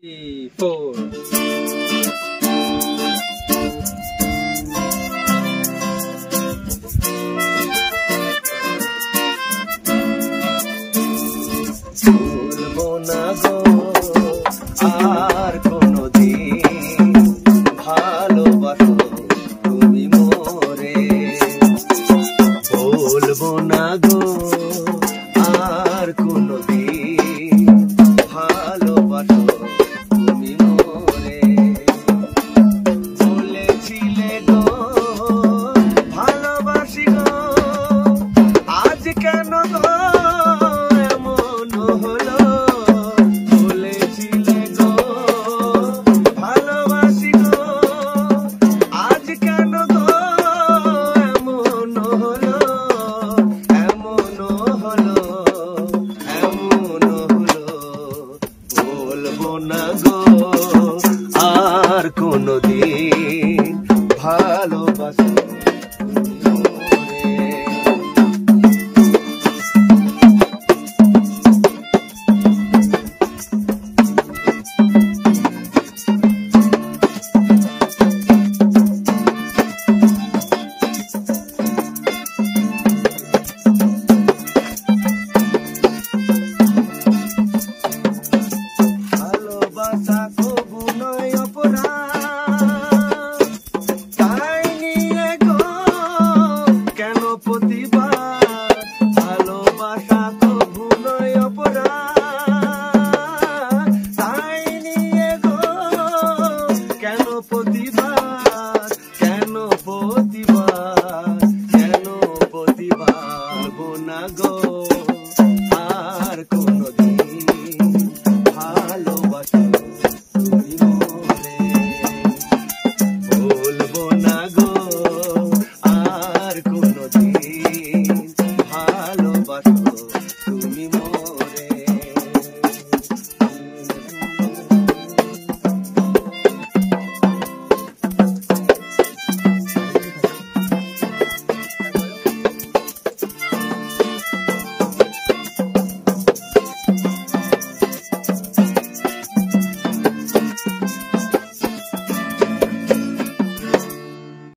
4 বলবো না গো আর কোনদিন ভালোবাসো তুমি মোরে, বলবো না গো আর কোনদিন ভালোবাসো তুমি মোরে। বলেছিলে গো ভালোবাসি গো, আজ কেন গো না গো আর কোনদিন ভালোবাসো।